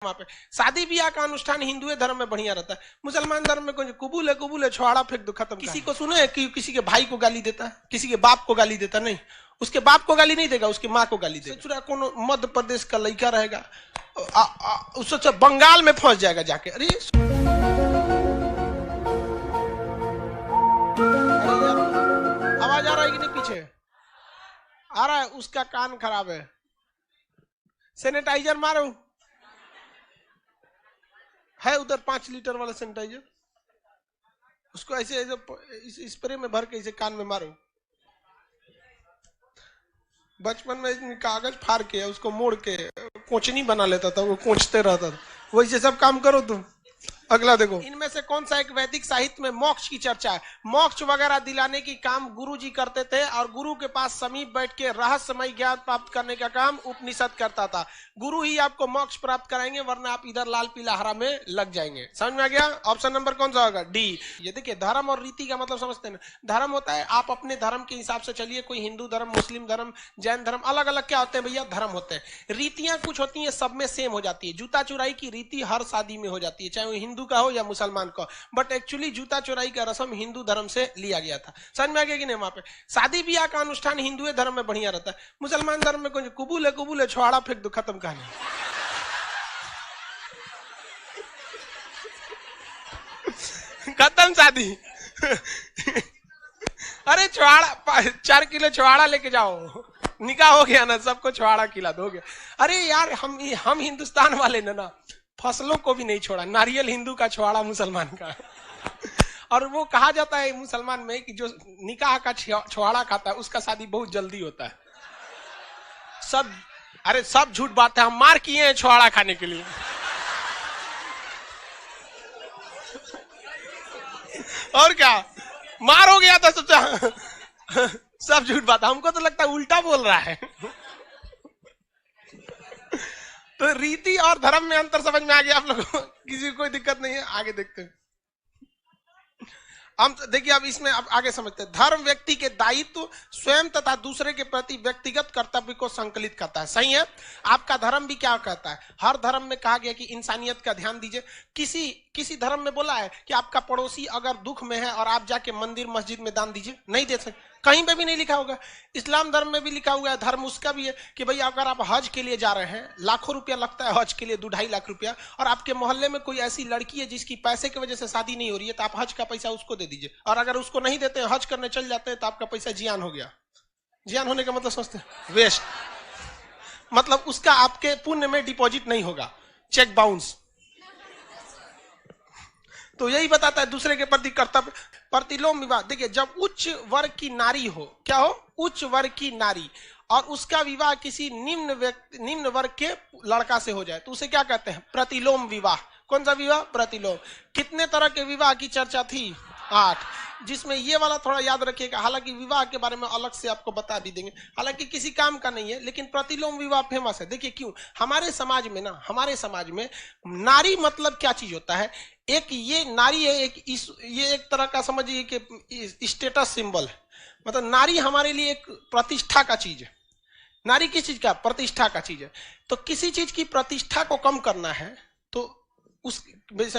वहां पे शादी ब्याह का अनुष्ठान हिंदू धर्म में बढ़िया रहता है। मुसलमान धर्म में कुछ कुबूल है छुआड़ा फेंक दो खत्म। किसी को सुने कि किसी के भाई को गाली देता है, किसी के बाप को गाली देता नहीं, उसके बाप को गाली नहीं देगा, उसकी माँ को गाली देगा। कौन मध्य प्रदेश का लड़का रहेगा उससे बंगाल में फंस जाएगा जाके। अरे आवाज आ रहा है कि नहीं? पीछे आ रहा है, उसका कान खराब है। सैनिटाइजर मारो है उधर 5 लीटर वाला सैनिटाइजर, उसको ऐसे स्प्रे में भर के इसे कान में मारो। बचपन में कागज फाड़ के उसको मोड़ के कोचनी बना लेता था, वो कोचते रहता था। वैसे सब काम करो तुम। अगला देखो, इनमें से कौन सा एक वैदिक साहित्य में मोक्ष की चर्चा है? मोक्ष वगैरह दिलाने की काम गुरु जी करते थे और गुरु के पास समीप बैठ के रहस्यमय ज्ञान प्राप्त करने का काम उपनिषद करता था। गुरु ही आपको मोक्ष प्राप्त कराएंगे, वरना आप इधर लाल पीला हरा में लग जाएंगे। समझ में आ गया? ऑप्शन नंबर कौन सा होगा? डी। ये देखिए, धर्म और रीति का मतलब समझते हैं ना। धर्म होता है आप अपने धर्म के हिसाब से चलिए, कोई हिंदू धर्म, मुस्लिम धर्म, जैन धर्म, अलग अलग क्या होते हैं भैया? धर्म होते हैं। रीतियां कुछ होती है, सब में सेम हो जाती है। जूता चुराई की रीति हर शादी में हो जाती है, चाहे वो हिंदू का हो या मुसलमान का। बट एक्चुअली जूता चुराई का रस्म हिंदू धर्म से लिया गया था। समझ में आ गया कि नहीं? वहां पे शादी ब्याह का अनुष्ठान हिंदू धर्म में बढ़िया रहता है। मुसलमान धर्म में कुछ कुबूल है छुआड़ा फेंक दो खत्म कहानी। खत्म शादी। अरे छुआड़ा 4 किलो छुआड़ा लेके जाओ, निकाह हो गया ना, सबको छुआड़ा खिला दोगे। अरे यार हम हिंदुस्तान वाले ना फसलों को भी नहीं छोड़ा। नारियल हिंदू का, छुआड़ा मुसलमान का। और वो कहा जाता है मुसलमान में कि जो निकाह का छुआड़ा खाता है उसका शादी बहुत जल्दी होता है। सब झूठ बात है, हम मार किए हैं छुआड़ा खाने के लिए। और क्या मार हो गया था सब झूठ बात। हमको तो लगता है उल्टा बोल रहा है। तो रीति और धर्म में अंतर समझ में आ गया आप लोगों को? किसी को कोई दिक्कत नहीं है? आगे देखते हैं हम। देखिए अब इसमें अब आगे समझते हैं। धर्म व्यक्ति के दायित्व स्वयं तथा दूसरे के प्रति व्यक्तिगत कर्तव्य को संकलित करता है। सही है? आपका धर्म भी क्या कहता है? हर धर्म में कहा गया कि इंसानियत का ध्यान दीजिए। किसी धर्म में बोला है कि आपका पड़ोसी अगर दुख में है और आप जाके मंदिर मस्जिद में दान दीजिए? नहीं दे सकते, कहीं पे भी नहीं लिखा होगा। इस्लाम धर्म में भी लिखा हुआ है, धर्म उसका भी है कि भाई अगर आप हज के लिए जा रहे हैं, लाखों रुपया लगता है हज के लिए, 2-2.5 लाख रुपया, और आपके मोहल्ले में कोई ऐसी लड़की है जिसकी पैसे की वजह से शादी नहीं हो रही है, तो आप हज का पैसा उसको दे दीजिए। और अगर उसको नहीं देते हैं, हज करने चल जाते हैं, तो आपका पैसा जियान हो गया। जियान होने का मतलब समझते हैं? वेस्ट। मतलब उसका आपके पुण्य में डिपॉजिट नहीं होगा, चेक बाउंस। तो यही बताता है दूसरे के प्रति कर्तव्य। प्रतिलोम विवाह, देखिए जब उच्च वर्ग की नारी हो, क्या हो? उच्च वर्ग की नारी, और उसका विवाह किसी निम्न वर्ग के लड़का से हो जाए तो उसे क्या कहते हैं? प्रतिलोम विवाह। कौन सा विवाह? प्रतिलोम। कितने तरह के विवाह की चर्चा थी? 8, जिसमें ये वाला थोड़ा याद रखिएगा। हालांकि विवाह के बारे में अलग से आपको बता भी देंगे, हालांकि किसी काम का नहीं है, लेकिन प्रतिलोम विवाह फेमस है। देखिए क्यों? हमारे समाज में नारी मतलब क्या चीज होता है? एक ये नारी है, ये एक तरह का समझिए कि स्टेटस सिंबल है। मतलब नारी हमारे लिए एक प्रतिष्ठा का चीज है। नारी किस चीज का? प्रतिष्ठा का चीज है। तो किसी चीज की प्रतिष्ठा को कम करना है तो उस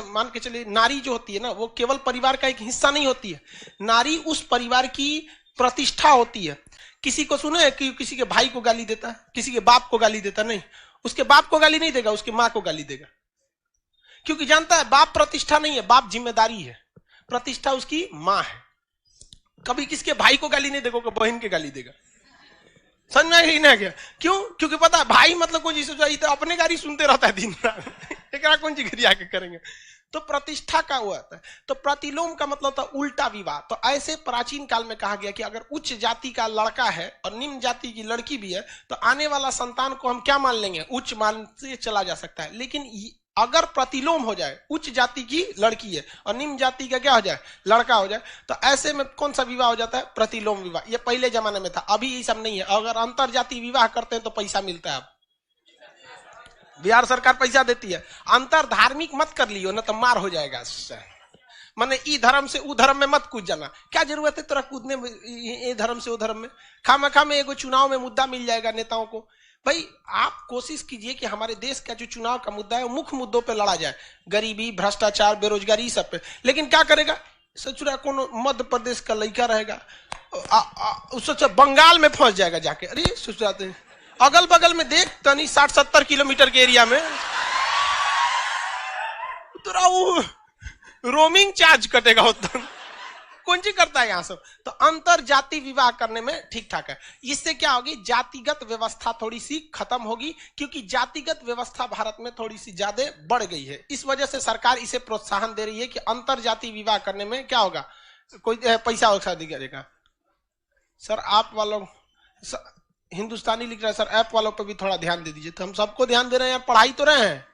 मान के चलिए, नारी जो होती है ना, वो केवल परिवार का एक हिस्सा नहीं होती है। नारी उस परिवार की प्रतिष्ठा होती है। किसी को सुने कि किसी के भाई को गाली देता है, किसी के बाप को गाली देता नहीं, उसके बाप को गाली नहीं देगा, उसकी माँ को गाली देगा। क्योंकि जानता है बाप प्रतिष्ठा नहीं है, बाप जिम्मेदारी है, प्रतिष्ठा उसकी माँ है। कभी किसके भाई को गाली नहीं देगा, बहन के गाली देगा। समझ में ही नहीं गया? क्यों? क्योंकि पता है भाई मतलब कोई जिसे चाहिए तो अपने गाली सुनते रहता है दिन रात। एक कौन सी घरी आके करेंगे? तो प्रतिष्ठा का हुआ था। तो प्रतिलोम का मतलब था उल्टा विवाह। तो ऐसे प्राचीन काल में कहा गया कि अगर उच्च जाति का लड़का है और निम्न जाति की लड़की भी है तो आने वाला संतान को हम क्या मान लेंगे? उच्च मान से चला जा सकता है। लेकिन अगर प्रतिलोम हो जाए, उच्च जाति की लड़की है और निम्न जाति का क्या हो जाए? लड़का हो जाए, तो ऐसे में कौन सा विवाह हो जाता है? प्रतिलोम विवाह। ये पहले जमाने में था, अभी ये सब नहीं है। अगर अंतर जाति विवाह करते हैं तो पैसा मिलता है। अब बिहार सरकार पैसा देती है। अंतर धार्मिक मत कर लियो ना तो मार हो जाएगा। माने ई धर्म से उ धर्म में मत कूद जाना। क्या जरूरत है तेरा कूदने में, ये धर्म से वो धर्म में? खामखा में एगो चुनाव में मुद्दा मिल जाएगा नेताओं को, भाई आप कोशिश कीजिए कि हमारे देश का जो चुनाव का मुद्दा है वो मुख्य मुद्दों पे लड़ा जाए, गरीबी, भ्रष्टाचार, बेरोजगारी, सब पे। लेकिन क्या करेगा, सोच रहा कौन मध्य प्रदेश का लड़का रहेगा, सोचा बंगाल में फंस जाएगा जाके। अरे सोच रहे हैं अगल बगल में देख तनी 60-70 किलोमीटर के एरिया में तो वो रोमिंग चार्ज कटेगा होता, कौन सी करता है यहाँ सब। तो अंतर जाति विवाह करने में ठीक ठाक है। इससे क्या होगी, जातिगत व्यवस्था थोड़ी सी खत्म होगी, क्योंकि जातिगत व्यवस्था भारत में थोड़ी सी ज्यादा बढ़ गई है। इस वजह से सरकार इसे प्रोत्साहन दे रही है कि अंतर जाति विवाह करने में क्या होगा, कोई पैसा वैसा देगा। सर आप वालों हिंदुस्तानी लिख रहा है सर, ऐप वालों पर भी थोड़ा ध्यान दे दीजिए। तो हम सबको ध्यान दे रहे हैं यार, पढ़ाई तो रहे हैं।